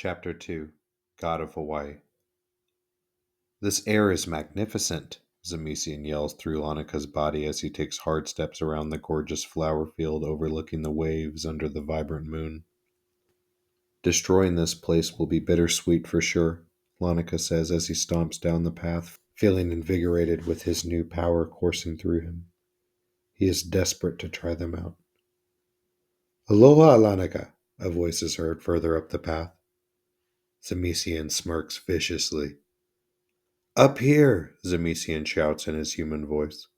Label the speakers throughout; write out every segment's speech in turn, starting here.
Speaker 1: Chapter 2 God of Hawaii. This air is magnificent, Xemezian yells through Lanaka's body as he takes hard steps around the gorgeous flower field overlooking the waves under the vibrant moon. Destroying this place will be bittersweet for sure, Lanaka says as he stomps down the path, feeling invigorated with his new power coursing through him. He is desperate to try them out. Aloha, Lanaka, a voice is heard further up the path. Xemezian smirks viciously. Up here, Xemezian shouts in his human voice.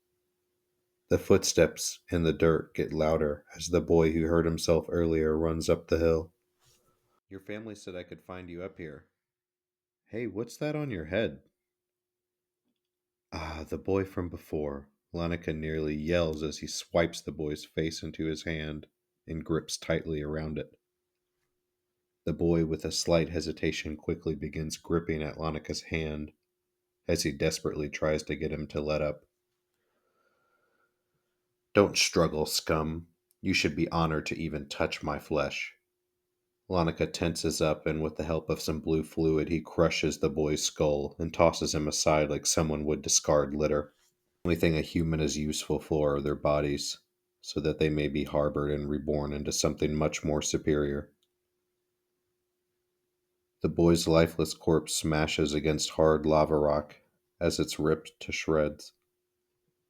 Speaker 1: The footsteps in the dirt get louder as the boy who hurt himself earlier runs up the hill. Your family said I could find you up here. Hey, what's that on your head? Ah, the boy from before. Lanaka nearly yells as he swipes the boy's face into his hand and grips tightly around it. The boy, with a slight hesitation, quickly begins gripping at Lanaka's hand as he desperately tries to get him to let up. Don't struggle, scum. You should be honored to even touch my flesh. Lanaka tenses up, and with the help of some blue fluid, he crushes the boy's skull and tosses him aside like someone would discard litter. The only thing a human is useful for are their bodies, so that they may be harbored and reborn into something much more superior. The boy's lifeless corpse smashes against hard lava rock as it's ripped to shreds.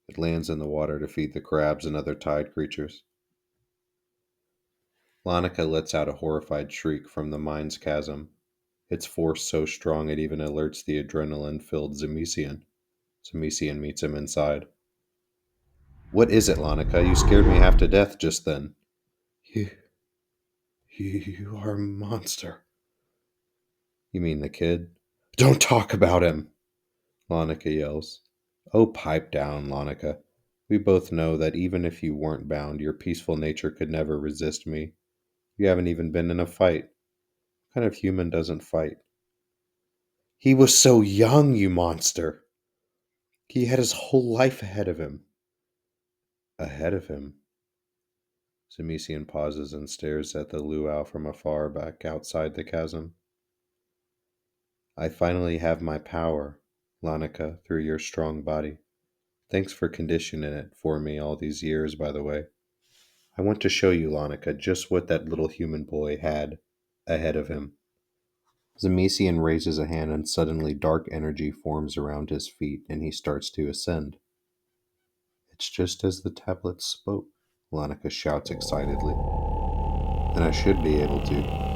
Speaker 1: It lands in the water to feed the crabs and other tide creatures. Lanaka lets out a horrified shriek from the mind's chasm, its force so strong it even alerts the adrenaline-filled Xemezian. Xemezian meets him inside. What is it, Lanaka? You scared me half to death just then. You are a monster. You mean the kid? Don't talk about him, Lanaka yells. Oh, pipe down, Lanaka. We both know that even if you weren't bound, your peaceful nature could never resist me. You haven't even been in a fight. What kind of human doesn't fight? He was so young, you monster. He had his whole life ahead of him. Ahead of him? Xemezian pauses and stares at the luau from afar back outside the chasm. I finally have my power, Lanaka, through your strong body. Thanks for conditioning it for me all these years, by the way. I want to show you, Lanaka, just what that little human boy had ahead of him. Xemezian raises a hand and suddenly dark energy forms around his feet and he starts to ascend. It's just as the tablets spoke, Lanaka shouts excitedly. Then I should be able to.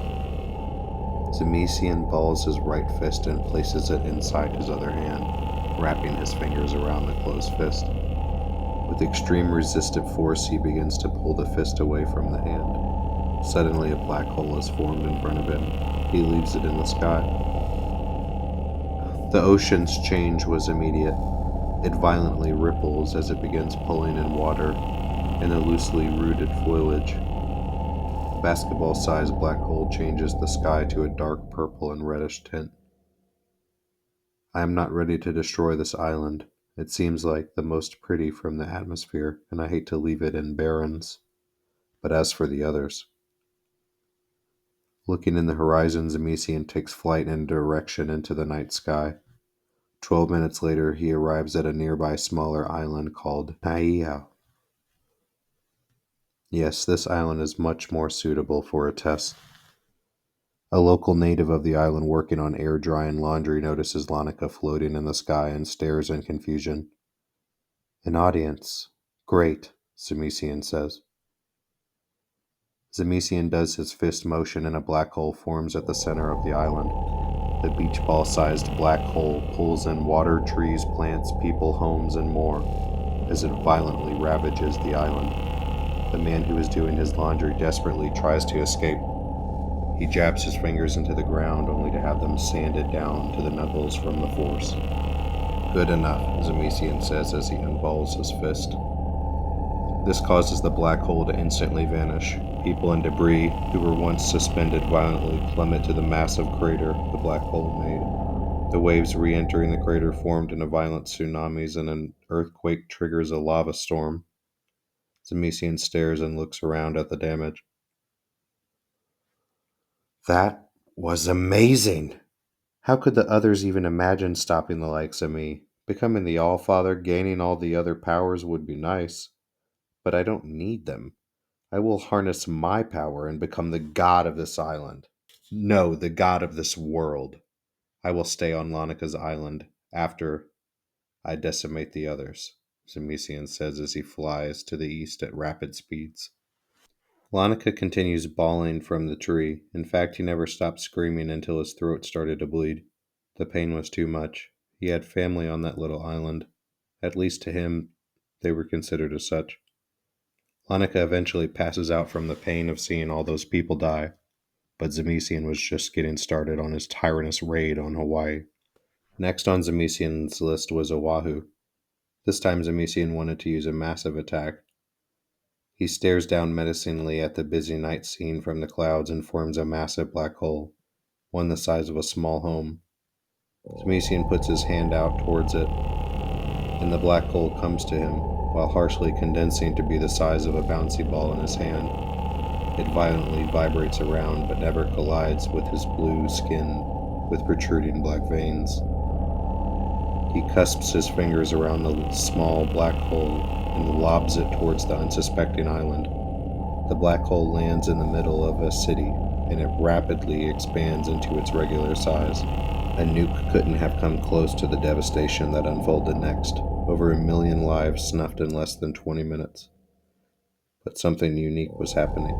Speaker 1: Xemezian balls his right fist and places it inside his other hand, wrapping his fingers around the closed fist. With extreme resistive force, he begins to pull the fist away from the hand. Suddenly, a black hole is formed in front of him. He leaves it in the sky. The ocean's change was immediate. It violently ripples as it begins pulling in water and the loosely rooted foliage. The basketball-sized black hole changes the sky to a dark purple and reddish tint. I am not ready to destroy this island. It seems like the most pretty from the atmosphere, and I hate to leave it in barrens. But as for the others... Looking in the horizon, Xemezian takes flight in a direction into the night sky. 12 minutes later, he arrives at a nearby smaller island called Aahu. Yes, this island is much more suitable for a test. A local native of the island working on air drying laundry notices Lanaka floating in the sky and stares in confusion. An audience. Great, Xemezian says. Xemezian does his fist motion and a black hole forms at the center of the island. The beach ball-sized black hole pulls in water, trees, plants, people, homes, and more as it violently ravages the island. The man who is doing his laundry desperately tries to escape. He jabs his fingers into the ground only to have them sanded down to the knuckles from the force. Good enough, Xemezian says as he unballs his fist. This causes the black hole to instantly vanish. People and debris who were once suspended violently plummet to the massive crater the black hole made. The waves re-entering the crater formed into violent tsunamis, and an earthquake triggers a lava storm. Xemezian stares and looks around at the damage. That was amazing. How could the others even imagine stopping the likes of me? Becoming the All-Father, gaining all the other powers would be nice, but I don't need them. I will harness my power and become the god of this island. No, the god of this world. I will stay on Lanaka's island after I decimate the others, Xemezian says as he flies to the east at rapid speeds. Lanaka continues bawling from the tree. In fact, he never stopped screaming until his throat started to bleed. The pain was too much. He had family on that little island. At least to him, they were considered as such. Lanaka eventually passes out from the pain of seeing all those people die, but Xemezian was just getting started on his tyrannous raid on Hawaii. Next on Xemezian's list was Oahu. This time Xemezian wanted to use a massive attack. He stares down menacingly at the busy night scene from the clouds and forms a massive black hole, one the size of a small home. Xemezian puts his hand out towards it, and the black hole comes to him, while harshly condensing to be the size of a bouncy ball in his hand. It violently vibrates around, but never collides with his blue skin with protruding black veins. He cusps his fingers around the small black hole and lobs it towards the unsuspecting island. The black hole lands in the middle of a city, and it rapidly expands into its regular size. A nuke couldn't have come close to the devastation that unfolded next. Over 1 million lives snuffed in less than 20 minutes. But something unique was happening.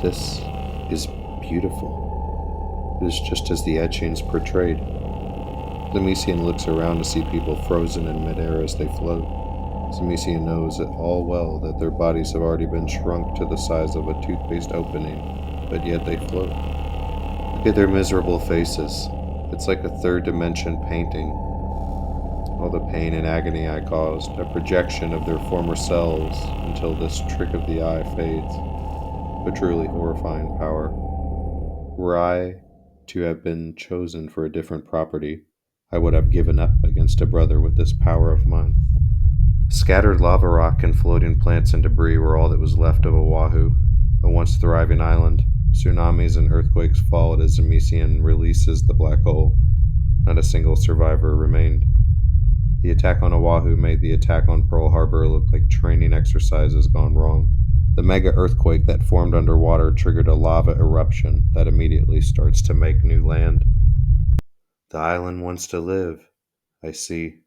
Speaker 1: This is beautiful. It is just as the etchings portrayed. Xemezian looks around to see people frozen in midair as they float. Xemezian knows it all well that their bodies have already been shrunk to the size of a toothpaste opening, but yet they float. Look at their miserable faces. It's like a third dimension painting. All the pain and agony I caused, a projection of their former selves until this trick of the eye fades. A truly horrifying power. Were I to have been chosen for a different property, I would have given up against a brother with this power of mine. Scattered lava rock and floating plants and debris were all that was left of Oahu, a once thriving island. Tsunamis and earthquakes followed as Xemezian releases the black hole. Not a single survivor remained. The attack on Oahu made the attack on Pearl Harbor look like training exercises gone wrong. The mega earthquake that formed underwater triggered a lava eruption that immediately starts to make new land. The island wants to live. I see.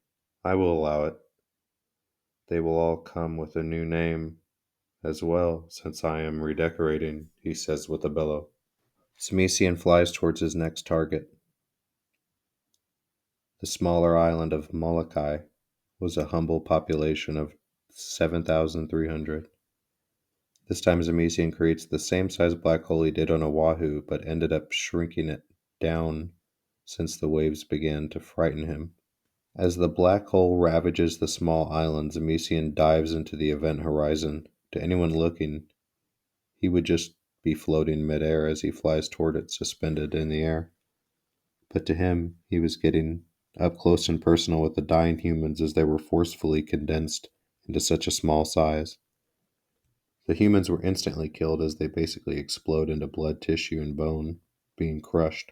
Speaker 1: I will allow it. They will all come with a new name as well, since I am redecorating, he says with a bellow. Xemezian flies towards his next target. The smaller island of Molokai was a humble population of 7,300. This time Xemezian creates the same size black hole he did on Oahu, but ended up shrinking it down since the waves began to frighten him. As the black hole ravages the small island, Xemezian dives into the event horizon. To anyone looking, he would just be floating midair as he flies toward it, suspended in the air. But to him, he was getting up close and personal with the dying humans as they were forcefully condensed into such a small size. The humans were instantly killed as they basically explode into blood, tissue, and bone, being crushed.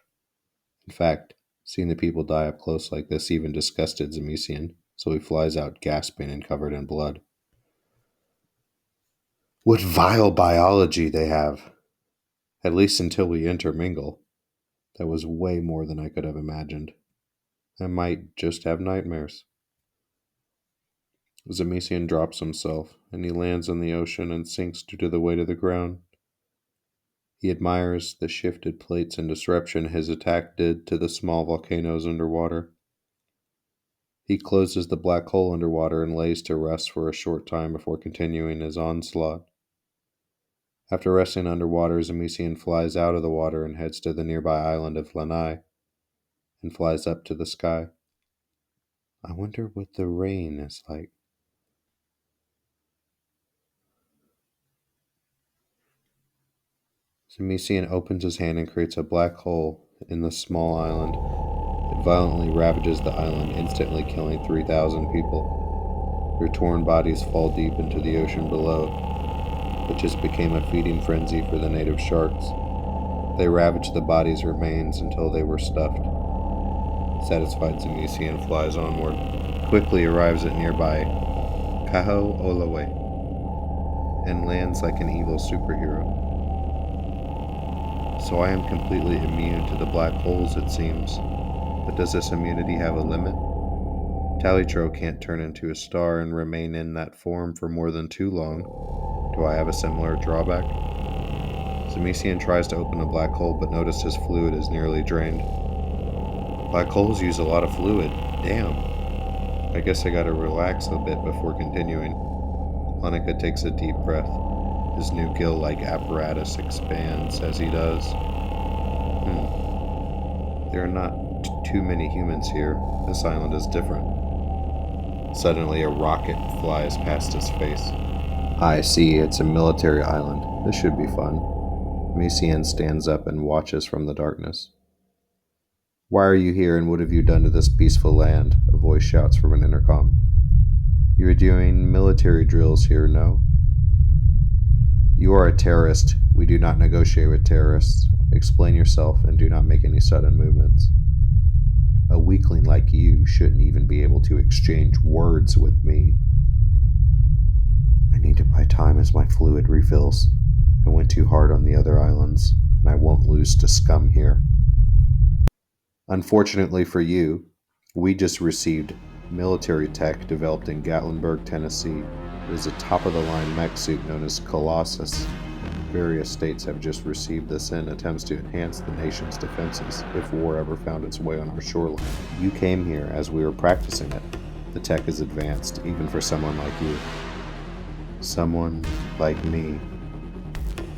Speaker 1: In fact, seeing the people die up close like this even disgusted Xemezian, so he flies out gasping and covered in blood. What vile biology they have! At least until we intermingle. That was way more than I could have imagined. I might just have nightmares. Xemezian drops himself, and he lands in the ocean and sinks due to the weight of the ground. He admires the shifted plates and disruption his attack did to the small volcanoes underwater. He closes the black hole underwater and lays to rest for a short time before continuing his onslaught. After resting underwater, Xemezian flies out of the water and heads to the nearby island of Lanai and flies up to the sky. I wonder what the rain is like. Xemezian opens his hand and creates a black hole in the small island. It violently ravages the island, instantly killing 3,000 people. Their torn bodies fall deep into the ocean below. It just became a feeding frenzy for the native sharks. They ravaged the body's remains until they were stuffed. Satisfied, Xemezian flies onward, quickly arrives at nearby Kauai, and lands like an evil superhero. So I am completely immune to the black holes, it seems. But does this immunity have a limit? Talitroux can't turn into a star and remain in that form for more than too long. Do I have a similar drawback? Xemezian tries to open a black hole, but notices his fluid is nearly drained. Black holes use a lot of fluid. Damn. I guess I gotta relax a bit before continuing. Lanaka takes a deep breath. His new gill-like apparatus expands as he does. There are not too many humans here. This island is different. Suddenly, a rocket flies past his face. I see, it's a military island. This should be fun. Xemezian stands up and watches from the darkness. Why are you here and what have you done to this peaceful land? A voice shouts from an intercom. You are doing military drills here, no? You are a terrorist. We do not negotiate with terrorists. Explain yourself and do not make any sudden movements. A weakling like you shouldn't even be able to exchange words with me. I need to buy time as my fluid refills. I went too hard on the other islands, and I won't lose to scum here. Unfortunately for you, we just received military tech developed in Gatlinburg, Tennessee. It is a top-of-the-line mech suit known as Colossus. Various states have just received this in attempts to enhance the nation's defenses if war ever found its way on our shoreline. You came here as we were practicing it. The tech is advanced, even for someone like you. Someone like me.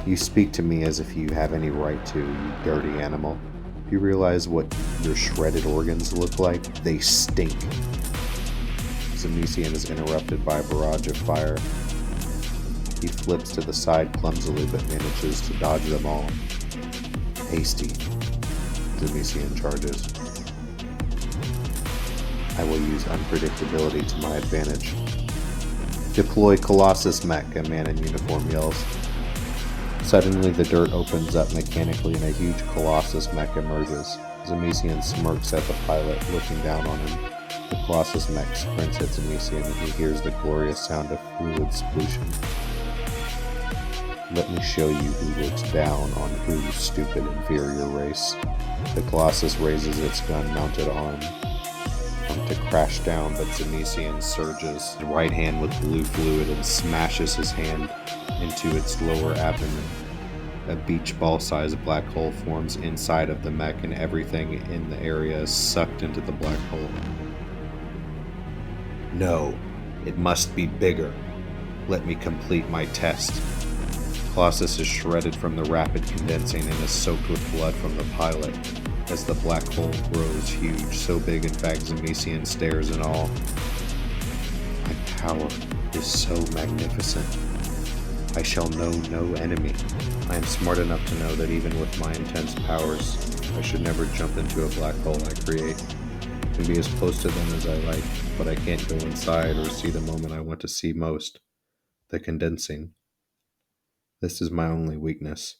Speaker 1: You speak to me as if you have any right to, you dirty animal. Do you realize what your shredded organs look like? They stink. Xemezian is interrupted by a barrage of fire. He flips to the side clumsily but manages to dodge them all. Hasty. Xemezian charges. I will use unpredictability to my advantage. Deploy Colossus mech, a man in uniform yells. Suddenly the dirt opens up mechanically and a huge Colossus mech emerges. Xemezian smirks at the pilot, looking down on him. The Colossus mech sprints at Xemezian and he hears the glorious sound of fluid splooshing. Let me show you who looks down on who, stupid inferior race. The Colossus raises its gun-mounted arm to crash down, but Xemezian surges the right hand with blue fluid and smashes his hand into its lower abdomen. A beach ball-sized black hole forms inside of the mech and everything in the area is sucked into the black hole. No, it must be bigger. Let me complete my test. Colossus is shredded from the rapid condensing and is soaked with blood from the pilot. As the black hole grows huge, so big in fact Xemezian stares in awe. My power is so magnificent. I shall know no enemy. I am smart enough to know that even with my intense powers, I should never jump into a black hole I create. I can be as close to them as I like, but I can't go inside or see the moment I want to see most. The condensing. This is my only weakness,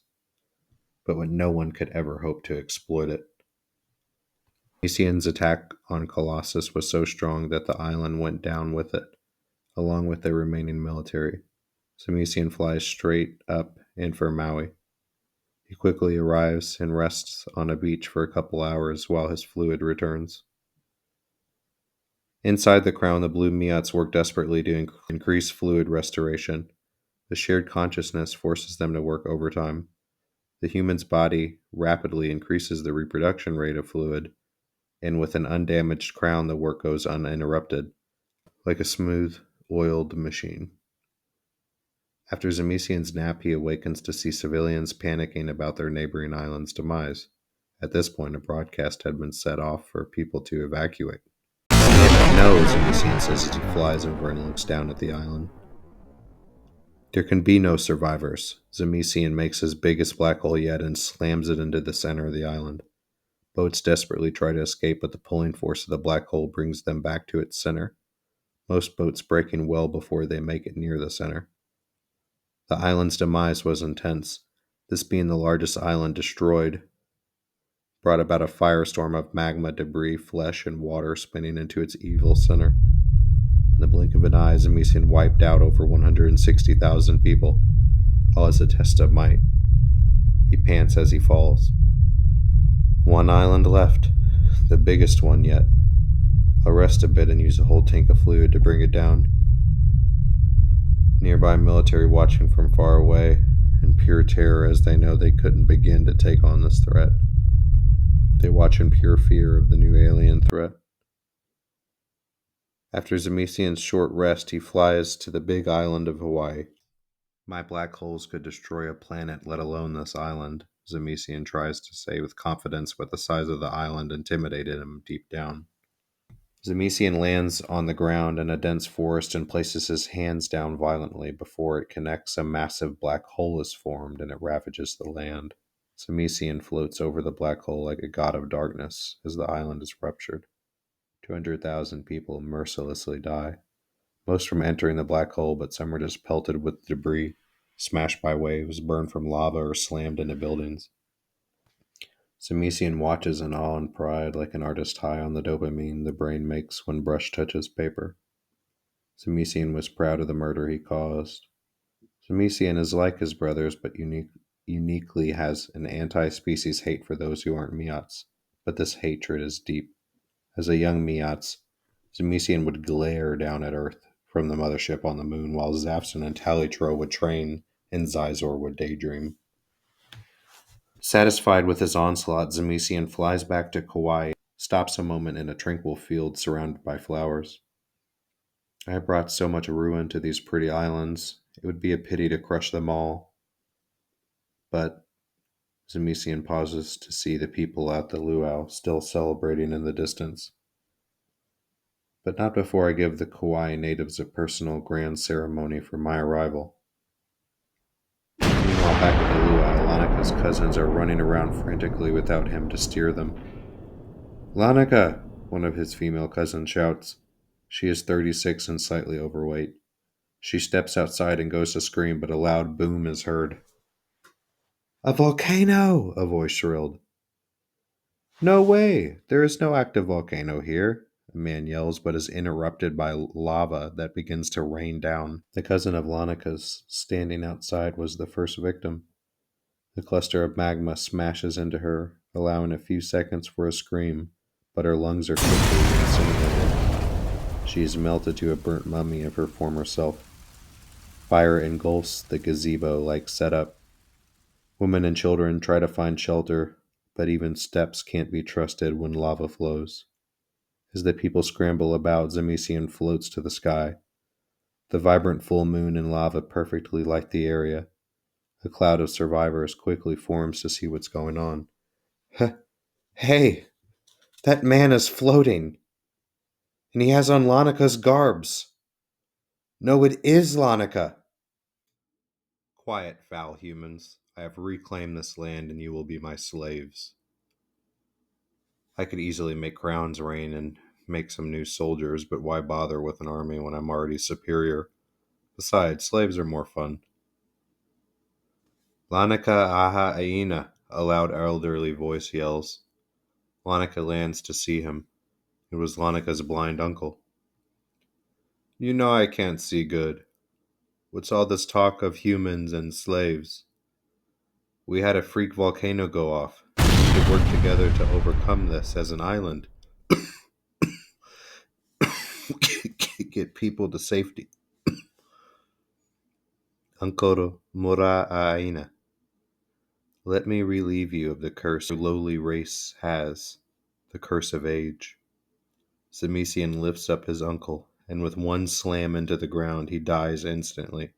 Speaker 1: but when no one could ever hope to exploit it. Xemezian's attack on Colossus was so strong that the island went down with it, along with the remaining military. Xemezian flies straight up in for Maui. He quickly arrives and rests on a beach for a couple hours while his fluid returns. Inside the crown, the blue Miats work desperately to increase fluid restoration. The shared consciousness forces them to work overtime. The human's body rapidly increases the reproduction rate of fluid, and with an undamaged crown, the work goes uninterrupted, like a smooth, oiled machine. After Xemezian's nap, he awakens to see civilians panicking about their neighboring island's demise. At this point, a broadcast had been set off for people to evacuate. No, Xemezian says as he flies over and looks down at the island. There can be no survivors. Xemezian makes his biggest black hole yet and slams it into the center of the island. Boats desperately try to escape, but the pulling force of the black hole brings them back to its center, most boats breaking well before they make it near the center. The island's demise was intense. This being the largest island destroyed, brought about a firestorm of magma, debris, flesh, and water spinning into its evil center. In the blink of an eye, Xemezian wiped out over 160,000 people, all as a test of might. He pants as he falls. One island left, the biggest one yet. I'll rest a bit and use a whole tank of fluid to bring it down. Nearby military watching from far away, in pure terror as they know they couldn't begin to take on this threat. They watch in pure fear of the new alien threat. After Xemezian's short rest, he flies to the big island of Hawaii. My black holes could destroy a planet, let alone this island, Xemezian tries to say with confidence, but the size of the island intimidated him deep down. Xemezian lands on the ground in a dense forest and places his hands down violently. Before it connects, a massive black hole is formed and it ravages the land. Xemezian floats over the black hole like a god of darkness as the island is ruptured. 200,000 people mercilessly die. Most from entering the black hole, but some are just pelted with debris, smashed by waves, burned from lava, or slammed into buildings. Xemezian watches in awe and pride, like an artist high on the dopamine the brain makes when brush touches paper. Xemezian was proud of the murder he caused. Xemezian is like his brothers, but uniquely has an anti-species hate for those who aren't Miats, but this hatred is deep. As a young Miats, Xemezian would glare down at Earth from the mothership on the moon, while Zafxen and Talitroux would train and Xizor would daydream. Satisfied with his onslaught, Xemezian flies back to Kauai, stops a moment in a tranquil field surrounded by flowers. I have brought so much ruin to these pretty islands, it would be a pity to crush them all. But Xemezian pauses to see the people at the luau still celebrating in the distance. But not before I give the Kauai natives a personal grand ceremony for my arrival. Meanwhile, back at the luau, Lanaka's cousins are running around frantically without him to steer them. "Lanaka!" one of his female cousins shouts. She is 36 and slightly overweight. She steps outside and goes to scream, but a loud boom is heard. "A volcano!" a voice shrilled. "No way! There is no active volcano here," a man yells, but is interrupted by lava that begins to rain down. The cousin of Lanaka's standing outside was the first victim. The cluster of magma smashes into her, allowing a few seconds for a scream, but her lungs are quickly incinerated. She is melted to a burnt mummy of her former self. Fire engulfs the gazebo-like setup. Women and children try to find shelter, but even steps can't be trusted when lava flows. As the people scramble about, Xemezian floats to the sky. The vibrant full moon and lava perfectly light the area. A cloud of survivors quickly forms to see what's going on. Hey! That man is floating! And he has on Lanaka's garbs! No, it is Lanaka! Quiet, foul humans. I have reclaimed this land and you will be my slaves. I could easily make crowns rain and make some new soldiers, but why bother with an army when I'm already superior? Besides, slaves are more fun. "Lanaka aha aina," a loud elderly voice yells. Lanaka lands to see him. It was Lanaka's blind uncle. "You know I can't see good. What's all this talk of humans and slaves? We had a freak volcano go off. We could work together to overcome this as an island. Get people to safety." Uncle Mura Aina. Let me relieve you of the curse your lowly race has, the curse of age. Xemezian lifts up his uncle, and with one slam into the ground, he dies instantly.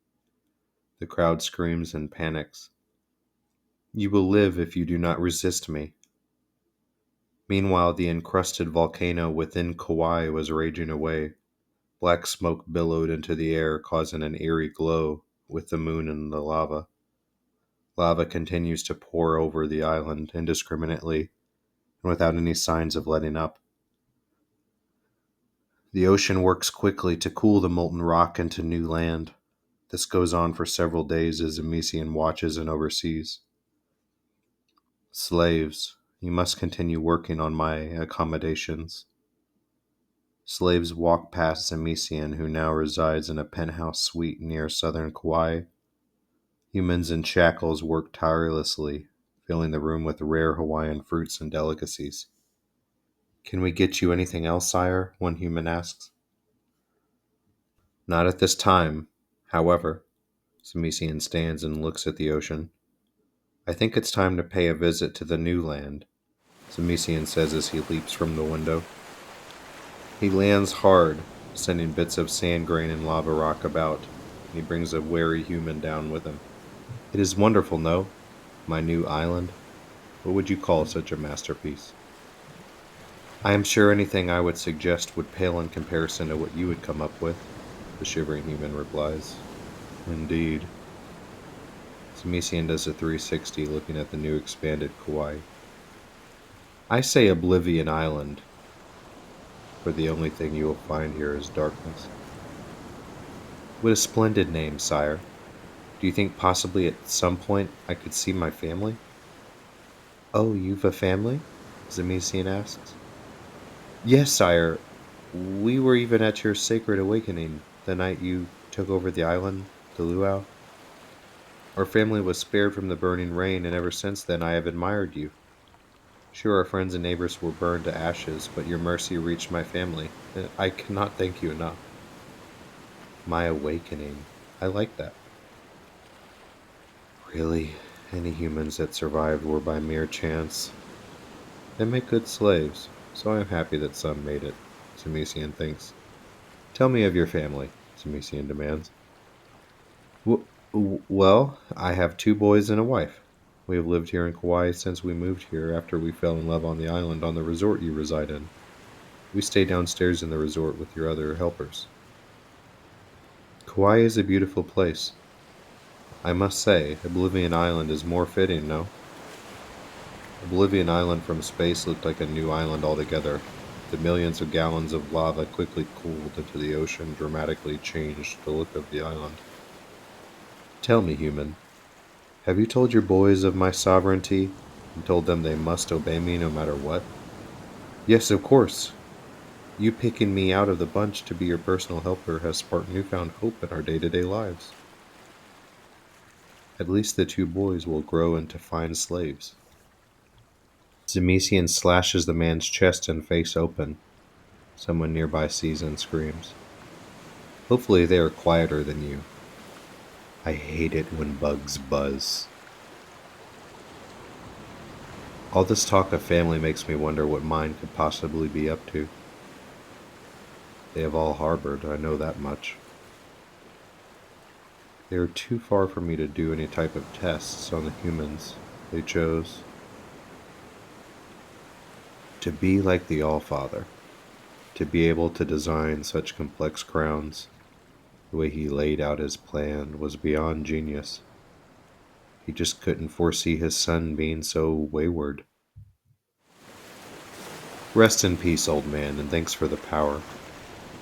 Speaker 1: The crowd screams and panics. "You will live if you do not resist me." Meanwhile, the encrusted volcano within Kauai was raging away. Black smoke billowed into the air, causing an eerie glow with the moon and the lava. Lava continues to pour over the island indiscriminately and without any signs of letting up. The ocean works quickly to cool the molten rock into new land. This goes on for several days as Xemezian watches and oversees. Slaves, you must continue working on my accommodations. Slaves walk past Xemezian, who now resides in a penthouse suite near southern Kauai. Humans in shackles work tirelessly, filling the room with rare Hawaiian fruits and delicacies. Can we get you anything else, sire? One human asks. Not at this time. However, Xemezian stands and looks at the ocean. I think it's time to pay a visit to the new land, Xemezian says as he leaps from the window. He lands hard, sending bits of sand grain and lava rock about, and he brings a wary human down with him. It is wonderful, no? My new island. What would you call such a masterpiece? I am sure anything I would suggest would pale in comparison to what you would come up with, the shivering human replies. Indeed. Xemezian does a 360 looking at the new expanded Kauai. I say Oblivion Island, for the only thing you will find here is darkness. What a splendid name, sire. Do you think possibly at some point I could see my family? Oh, you've a family? Xemezian asks. Yes, sire. We were even at your sacred awakening, the night you took over the island, the luau. Our family was spared from the burning rain, and ever since then I have admired you. Sure, our friends and neighbors were burned to ashes, but your mercy reached my family, and I cannot thank you enough. My awakening. I like that. Really, any humans that survived were by mere chance. They make good slaves, so I am happy that some made it, Xemezian thinks. Tell me of your family, Xemezian demands. Well, I have 2 boys and a wife. We have lived here in Kauai since we moved here after we fell in love on the island on the resort you reside in. We stay downstairs in the resort with your other helpers. Kauai is a beautiful place. I must say, Oblivion Island is more fitting, no? Oblivion Island from space looked like a new island altogether. The millions of gallons of lava quickly cooled into the ocean dramatically changed the look of the island. Tell me, human, have you told your boys of my sovereignty and told them they must obey me no matter what? Yes, of course. You picking me out of the bunch to be your personal helper has sparked newfound hope in our day-to-day lives. At least the 2 boys will grow into fine slaves. Xemezian slashes the man's chest and face open. Someone nearby sees and screams. Hopefully they are quieter than you. I hate it when bugs buzz. All this talk of family makes me wonder what mine could possibly be up to. They have all harbored, I know that much. They are too far for me to do any type of tests on the humans. They chose to be like the Allfather, to be able to design such complex crowns. The way he laid out his plan was beyond genius. He just couldn't foresee his son being so wayward. Rest in peace, old man, and thanks for the power.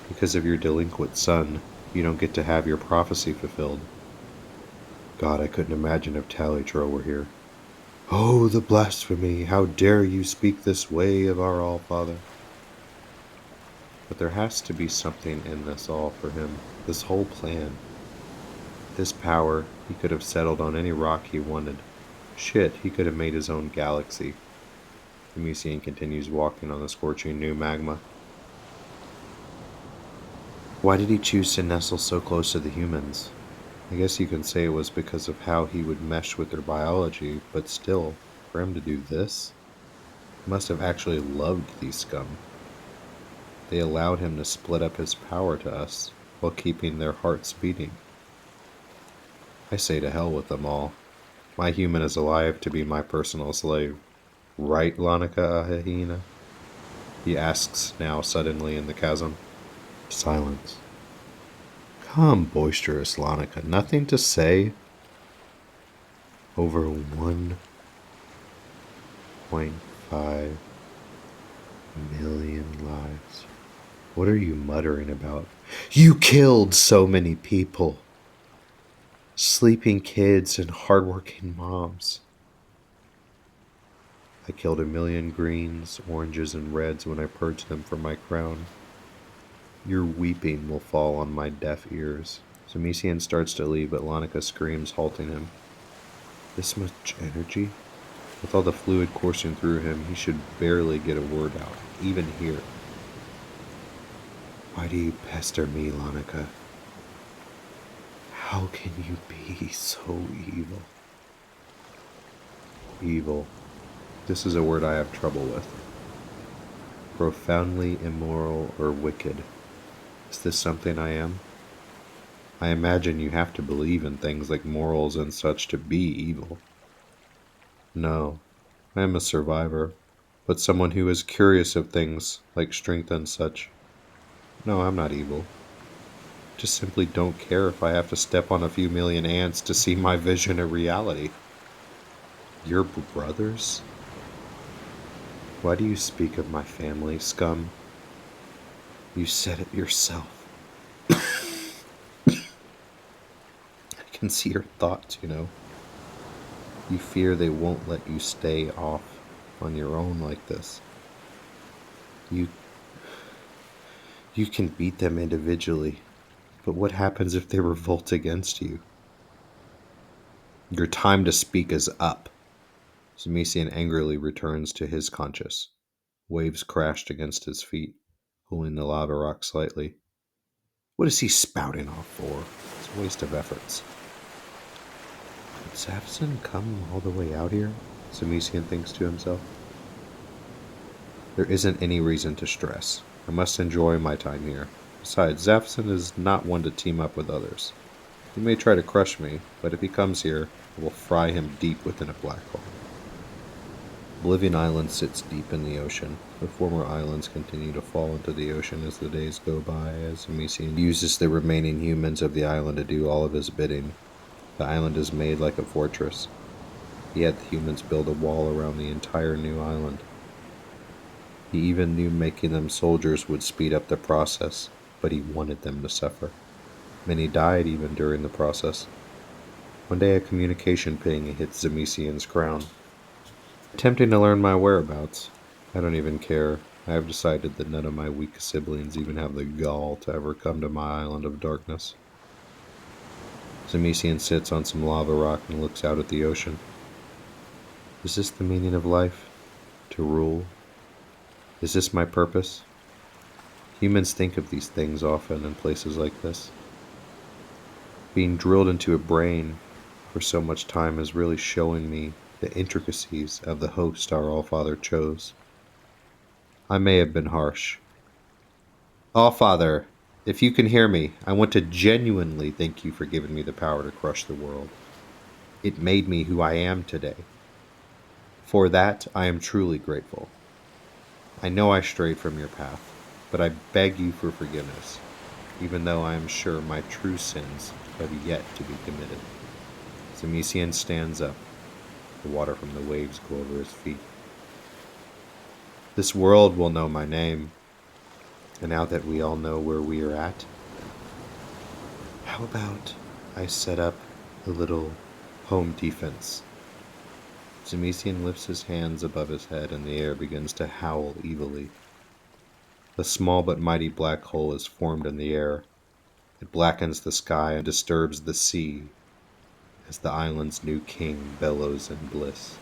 Speaker 1: Because of your delinquent son, you don't get to have your prophecy fulfilled. God, I couldn't imagine if Talitroux were here. Oh, the blasphemy! How dare you speak this way of our All-Father? But there has to be something in this all for him, this whole plan. This power, he could have settled on any rock he wanted. Shit, he could have made his own galaxy. Xemezian continues walking on the scorching new magma. Why did he choose to nestle so close to the humans? I guess you can say it was because of how he would mesh with their biology, but still, for him to do this? He must have actually loved these scum. They allowed him to split up his power to us, while keeping their hearts beating. I say to hell with them all. My human is alive to be my personal slave. Right, Lanaka Ahahina? He asks now suddenly in the chasm. Silence. Come, boisterous Lanaka, nothing to say? Over 1.5 million lives. What are you muttering about? You killed so many people. Sleeping kids and hardworking moms. I killed 1,000,000 greens, oranges, and reds when I purged them from my crown. Your weeping will fall on my deaf ears. Xemezian starts to leave, but Lanaka screams, halting him. This much energy? With all the fluid coursing through him, he should barely get a word out, even here. Why do you pester me, Lanaka? How can you be so evil? Evil. This is a word I have trouble with. Profoundly immoral or wicked. Is this something I am? I imagine you have to believe in things like morals and such to be evil. No, I am a survivor, but someone who is curious of things like strength and such. No, I'm not evil. Just simply don't care if I have to step on a few million ants to see my vision a reality. Your brothers? Why do you speak of my family, scum? You said it yourself. I can see your thoughts, you know. You fear they won't let you stay off on your own like this. You can beat them individually, but what happens if they revolt against you? Your time to speak is up. Xemezian angrily returns to his conscious. Waves crashed against his feet, pulling the lava rock slightly. What is he spouting off for? It's a waste of efforts. Did Zafxen come all the way out here? Xemezian thinks to himself. There isn't any reason to stress. I must enjoy my time here. Besides, Zafxen is not one to team up with others. He may try to crush me, but if he comes here, I will fry him deep within a black hole. Oblivion Island sits deep in the ocean. The former islands continue to fall into the ocean as the days go by, as Xemezian uses the remaining humans of the island to do all of his bidding. The island is made like a fortress. He had the humans build a wall around the entire new island. He even knew making them soldiers would speed up the process, but he wanted them to suffer. Many died even during the process. One day a communication ping hit Xemezian's crown. Attempting to learn my whereabouts. I don't even care. I have decided that none of my weak siblings even have the gall to ever come to my island of darkness. Xemezian sits on some lava rock and looks out at the ocean. Is this the meaning of life? To rule? Is this my purpose? Humans think of these things often in places like this. Being drilled into a brain for so much time is really showing me the intricacies of the host our Allfather chose. I may have been harsh. Allfather, if you can hear me, I want to genuinely thank you for giving me the power to crush the world. It made me who I am today. For that, I am truly grateful. I know I strayed from your path, but I beg you for forgiveness, even though I am sure my true sins have yet to be committed. Xemezian stands up. The water from the waves go over his feet. This world will know my name, and now that we all know where we are at, how about I set up a little home defense? Xemezian lifts his hands above his head and the air begins to howl evilly. A small but mighty black hole is formed in the air. It blackens the sky and disturbs the sea as the island's new king bellows in bliss.